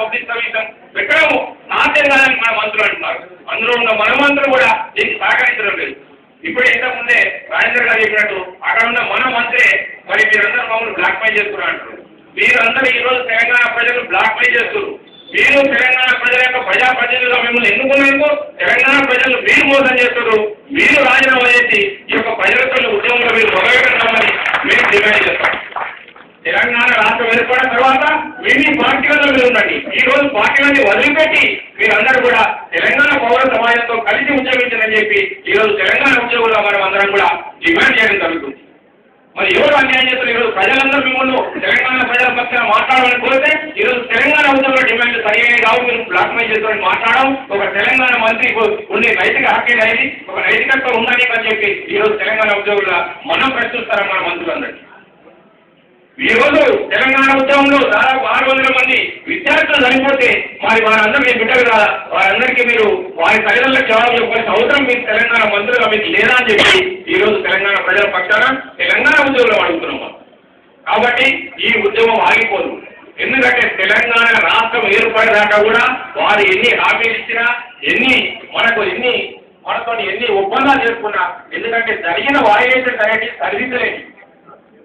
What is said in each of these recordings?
Public service పెట్టడము సాధ్యం కాదని మన మంత్రులు అంటున్నారు. అందులో ఉన్న మన మంత్రులు కూడా దీనికి సహకరించడం లేదు. ఇప్పుడు ఇంతకుముందే రాజేంద్ర గారు చెప్పినట్టు అక్కడ ఉన్న మన మంత్రే మరి మీరందరూ మమ్మల్ని బ్లాక్ మెయిల్ చేస్తున్నారు అంటారు. మీరందరూ ఈ రోజు తెలంగాణ ప్రజలు బ్లాక్ మెయిల్ చేస్తున్నారు. మీరు తెలంగాణ ప్రజల యొక్క ప్రజాప్రతినిధులుగా మిమ్మల్ని ఎన్నుకున్నందుకు తెలంగాణ ప్రజలు మీరు మోసం చేస్తున్నారు. మీరు రాజీనామా చేసి ఈ యొక్క ప్రజలతో ఉద్యమంలో మీరు మొదలుపెట్టామని మేము డిమాండ్ చేస్తాం. తెలంగాణ రాష్ట్రం ఏర్పడిన తర్వాత మీ పార్టీలలో మీరు ఉండండి. ఈ రోజు పార్టీలని వదిలిపెట్టి మీరందరూ కూడా తెలంగాణ పౌర సమాజంతో కలిసి ఉద్యోగించని చెప్పి ఈ రోజు తెలంగాణ ఉద్యోగులుగా మనం అందరం కూడా డిమాండ్ చేయడం జరుగుతుంది. మరి ఎవరు అన్యాయం చేస్తారు? ఈరోజు ప్రజలందరూ మిమ్మల్ని తెలంగాణ ప్రజల పక్షాన మాట్లాడాలని కోరితే ఈరోజు తెలంగాణ ఉద్యోగుల డిమాండ్ సరైనవి కావు, మీరు బ్లాక్ మెయిల్ చేసుకొని మాట్లాడడం ఒక తెలంగాణ మంత్రి ఉండే నైతిక హక్కు అనేది ఒక నైతికత్వం ఉందని అని చెప్పి ఈరోజు తెలంగాణ ఉద్యోగుల మనం ప్రశ్నిస్తారా మన మంత్రులందరికీ? ఈ రోజు తెలంగాణ ఉద్యమంలో దాదాపు 600 మంది విద్యార్థులు చనిపోతే మరి వారందరూ మీ బిడ్డలు కదా, వారందరికీ మీరు వారి తల్లిదండ్రులకు జవాబు చెప్పాల్సిన అవసరం మీకు తెలంగాణ మంత్రులుగా మీకు లేదా అని చెప్పి ఈ రోజు తెలంగాణ ప్రజల పక్షాన తెలంగాణ ఉద్యోగులు అడుగుతున్నాం. కాబట్టి ఈ ఉద్యమం ఆగిపోదు. ఎందుకంటే తెలంగాణ రాష్ట్రం ఏర్పడేదాకా కూడా వారు ఎన్ని హామీలు ఇచ్చినా మనతో ఎన్ని ఒప్పందాలు చేసుకున్నా, ఎందుకంటే జరిగిన వాయిదేషన్ అనేది సరిదిద్దలేని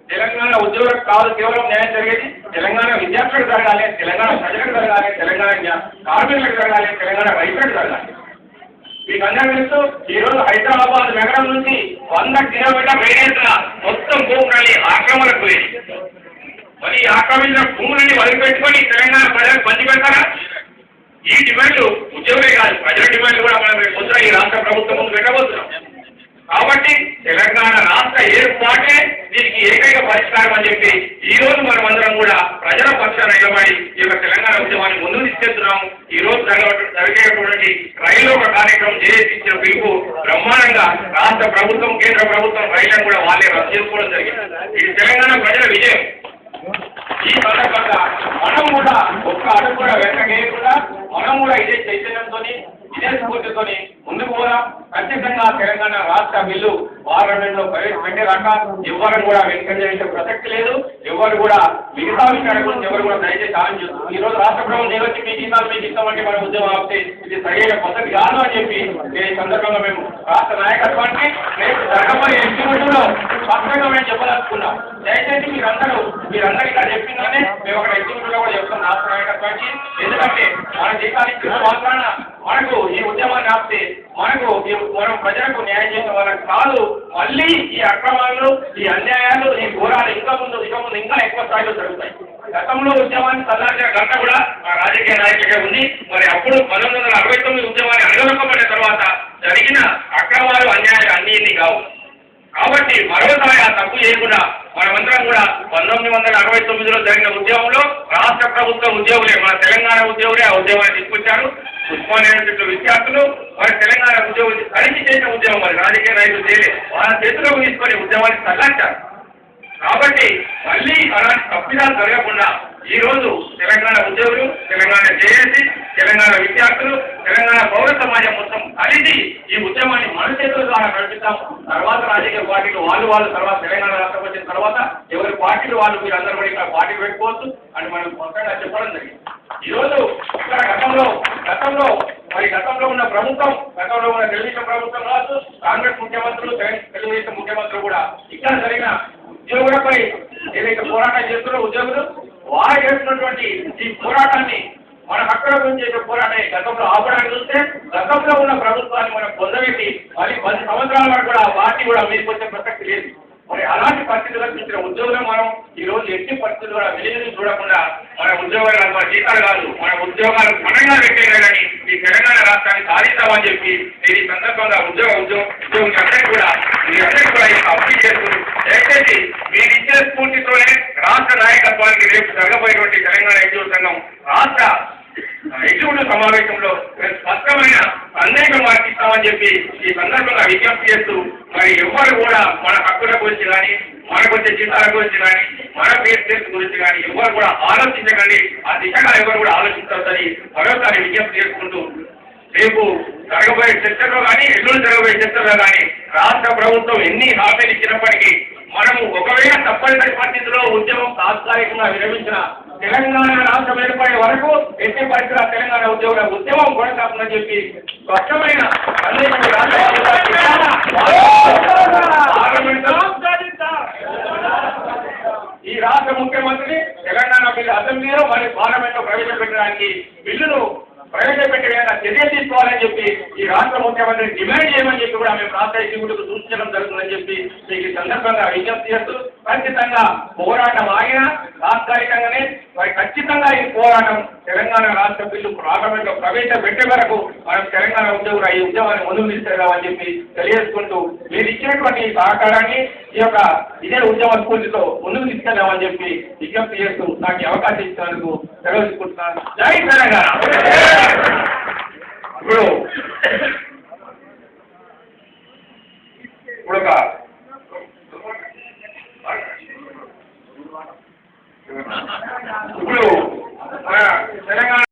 తెలంగాణ ఉద్యోగులకు కాదు కేవలం న్యాయం జరిగేది తెలంగాణ విద్యార్థులకు జరగాలి, తెలంగాణ ప్రజలకు జరగాలి, తెలంగాణ కార్మికులకు జరగాలి, తెలంగాణ రైతులకు జరగాలి. మీకు అందరూ తెలుసు ఈ రోజు హైదరాబాద్ నగరం నుంచి 100 కిలోమీటర్ల రేడియస్ల మొత్తం భూములని ఆక్రమణకు పోయింది. మరి ఆక్రమించిన భూములని వదిలిపెట్టుకొని తెలంగాణ ప్రజలకు పంచి పెడతారా? ఈ డిమాండ్లు ఉద్యోగులే కాదు, ప్రజల డిమాండ్లు కూడా మనం పొద్దున ఈ రాష్ట్ర ప్రభుత్వం ముందు పెట్టబోతున్నాం. కాబట్టి తెలంగాణ రాష్ట్ర ఏర్పాటే దీనికి ఏకైక పరిష్కారం అని చెప్పి ఈ రోజు మనం అందరం కూడా ప్రజల పక్షాన నిలబడి ఈ యొక్క తెలంగాణ ఉద్యమాన్ని ముందుకు తీసుకెళ్తున్నాము. ఈ రోజు జరిగేటువంటి రైలు ఒక కార్యక్రమం చేసి ఇచ్చిన పిలుపు బ్రహ్మాండంగా రాష్ట్ర ప్రభుత్వం కేంద్ర ప్రభుత్వం రైళ్లను కూడా వాళ్ళే రద్దు చేసుకోవడం జరిగింది. ఇది తెలంగాణ ప్రజల విజయం. ఈ సందర్భంగా మనం కూడా ఒక్క అడుగు కూడా వెనకవేయకుండా మనం కూడా ఇదే చైతన్యంతో ఇదే స్ఫూర్తితోని ముందుకు పోదా. ఖచ్చితంగా తెలంగాణ రాష్ట్ర బిల్లు పార్లమెంట్లో ప్రవేశపెట్టేదాకా ఎవరు కూడా వెనుకంజ ప్రసక్తి లేదు. ఎవరు కూడా మిగతా విషయాల గురించి ఎవరు కూడా దయచేసి ఆలోచిస్తారు. ఈ రోజు రాష్ట్ర ప్రభుత్వం వచ్చి మీ జీతాలు మీకు ఇస్తామంటే మన ఉద్యమం ఆపితే ఇది సరైన పద్ధతి కాదు అని చెప్పి ఈ సందర్భంగా మేము రాష్ట్ర నాయకత్వానికి రేపు జరగబోయే ఎగ్జిక్యూటివ్లో స్పష్టంగా మేము చెప్పదలుచుకున్నాం. దయచేసి మీరందరూ ఇక్కడ చెప్పిందని మేము అక్కడ ఎగ్జిక్యూటివ్లో కూడా చెప్తాం రాష్ట్ర నాయకత్వానికి. ఎందుకంటే మన జీతాలు ఇచ్చిన మాత్రాన మనకు ఈ ఉద్యమాన్ని ఆపితే మనం ప్రజలకు న్యాయం చేసిన వాళ్ళకి కాదు, మళ్ళీ ఈ అక్రమాలు, ఈ అన్యాయాలు, ఈ ఘోరాలు ఇంకా ముందు ఇంకా ఎక్కువ స్థాయిలో జరుగుతాయి. గతంలో ఉద్యమాన్ని చల్లార్చిన గంట కూడా మా రాజకీయ నాయకులకే ఉంది. మరి అప్పుడు 1969 ఉద్యమాన్ని అణగదొక్కబడిన తర్వాత జరిగిన అక్రమాలు, అన్యాయాలు అన్ని కావు. కాబట్టి మరోసారి ఆ తప్పు చేయకుండా మనమందరం కూడా 1969లో జరిగిన ఉద్యమంలో రాష్ట్ర ప్రభుత్వ ఉద్యోగులే, మన తెలంగాణ ఉద్యోగులే ఆ ఉద్యమాన్ని తీసుకొచ్చారు. ఉస్మానియా యూనివర్సిటీ విద్యార్థులు మరి తెలంగాణ ఉద్యోగులు కలిసి చేసిన ఉద్యమం, మరి రాజకీయ నాయకులు చేయలే, వాళ్ళ చేతిలోకి తీసుకొని ఉద్యమాన్ని చల్లార్చారు. కాబట్టి మళ్ళీ అలాంటి తప్పిదాలు జరగకుండా ఈ రోజు తెలంగాణ ఉద్యోగులు, తెలంగాణ జేఏసీ, తెలంగాణ విద్యార్థులు, తెలంగాణ పౌర సమాజం మొత్తం కలిసి ఈ ఉద్యమాన్ని మన చేతుల ద్వారా నడిపిస్తాం. తర్వాత రాజకీయ పార్టీలు వాళ్ళు తర్వాత తెలంగాణ రాష్ట్రం వచ్చిన తర్వాత ఎవరి పార్టీలు వాళ్ళు మీరు అందరూ కూడా ఇక్కడ పార్టీలు పెట్టుకోవచ్చు అని మనం స్పష్టంగా చెప్పడం జరిగింది. ఈరోజు ఇక్కడ గతంలో ఉన్న ప్రభుత్వం, గతంలో ఉన్న తెలుగుదేశం ప్రభుత్వం కావచ్చు, కాంగ్రెస్ ముఖ్యమంత్రులు, తెలుగుదేశం ముఖ్యమంత్రులు కూడా ఇక్కడ జరిగిన ఉద్యోగులపై ఏదైతే పోరాటం చేస్తున్నారో ఉద్యోగులు వారు చేస్తున్నటువంటి ఈ పోరాటాన్ని మన హక్కుల గురించి చేసే పోరాటం గతంలో ఆపడానికి చూస్తే గతంలో ఉన్న ప్రభుత్వాన్ని మనం పొందబెట్టి మరి 10 సంవత్సరాల వరకు కూడా ఆ పార్టీ కూడా మీకు వచ్చే ప్రసక్తి లేదు. మరి అలాంటి పరిస్థితులకు ఇచ్చిన ఉద్యోగులు మనం ఈ రోజు ఎట్టి పరిస్థితులు కూడా వెలుగుని చూడకుండా మన ఉద్యోగాలు, మన జీతాలు కాదు, మన ఉద్యోగాలు ఘనంగా పెట్టేగా కానీ ఈ తెలంగాణ రాష్ట్రాన్ని సాధిస్తామని చెప్పి ఈ సందర్భంగా ఉద్యోగులందరికీ కూడా మీరందరికీ కూడా అప్పీల్ చేస్తున్నారు. దయచేసి మీరు ఇచ్చే స్ఫూర్తితోనే రాష్ట్ర నాయకత్వానికి రేపు జరగబోయేటువంటి తెలంగాణ ఎగ్జిక్యూటివ్ సంఘం రాష్ట్ర ఎగ్జిక్యూటివ్ సమావేశంలో స్పష్టమైన సందేశం మార్పిస్తామని చెప్పి ఈ సందర్భంగా విజ్ఞప్తి చేస్తూ మరి ఎవరు కూడా మన హక్కుల గురించి కానీ, మనకు వచ్చే జీతాల గురించి కానీ, మన పేరు గురించి కానీ ఎవరు కూడా ఆలోచించకండి. ఆ దిశగా ఎవరు కూడా ఆలోచించవద్దని మరోసారి విజ్ఞప్తి చేసుకుంటూ రేపు జరగబోయే చర్చలో కానీ, ఎల్లుండి జరగబోయే చర్చలో కానీ రాష్ట్ర ప్రభుత్వం ఎన్ని హామీలు ఇచ్చినప్పటికీ మనము ఒకవేళ తప్పనిసరి పరిస్థితుల్లో ఉద్యమం తాత్కాలికంగా విరమించిన తెలంగాణ రాష్ట్రం ఏర్పడే వరకు ఎట్టి పరిస్థితుల తెలంగాణ ఉద్యోగుల ఉద్యమం కొనసాగుతుందని చెప్పి స్పష్టమైన ఈ రాష్ట్ర ముఖ్యమంత్రి తెలంగాణ బిల్లు అసెంబ్లీలో మరియు పార్లమెంట్ లో ప్రవేశపెట్టడానికి బిల్లును ప్రవేశపెట్టే విధంగా చర్యలు తీసుకోవాలని చెప్పి ఈ రాష్ట్ర ముఖ్యమంత్రి డిమాండ్ చేయమని చెప్పి కూడా మేము రాష్ట్ర ఎగ్జిక్యూటివ్ సూచించడం జరుగుతుందని చెప్పి మీకు ఈ సందర్భంగా విజ్ఞప్తి చేస్తూ ఖచ్చితంగా పోరాటం ఆగినా తాత్కాలికంగానే మరి ఖచ్చితంగా ఈ పోరాటం తెలంగాణ రాష్ట్ర బిల్లు పార్లమెంట్ లో ప్రవేశపెట్టే వరకు మనం తెలంగాణ ఉద్యోగులు ఈ ఉద్యమాన్ని ముందుకు తీసుకెళ్దామని చెప్పి తెలియజేసుకుంటూ మీరు ఇచ్చినటువంటి ఈ సహకారాన్ని ఈ యొక్క ఇదే ఉద్యమ స్ఫూర్తితో ముందుకు తీసుకెళ్దామని చెప్పి విజ్ఞప్తి చేస్తూ నాకు ఈ అవకాశం ఇచ్చినందుకు సెలవు తీసుకుంటున్నాను. జై తెలంగాణ. ఇప్పుడు తెలంగాణ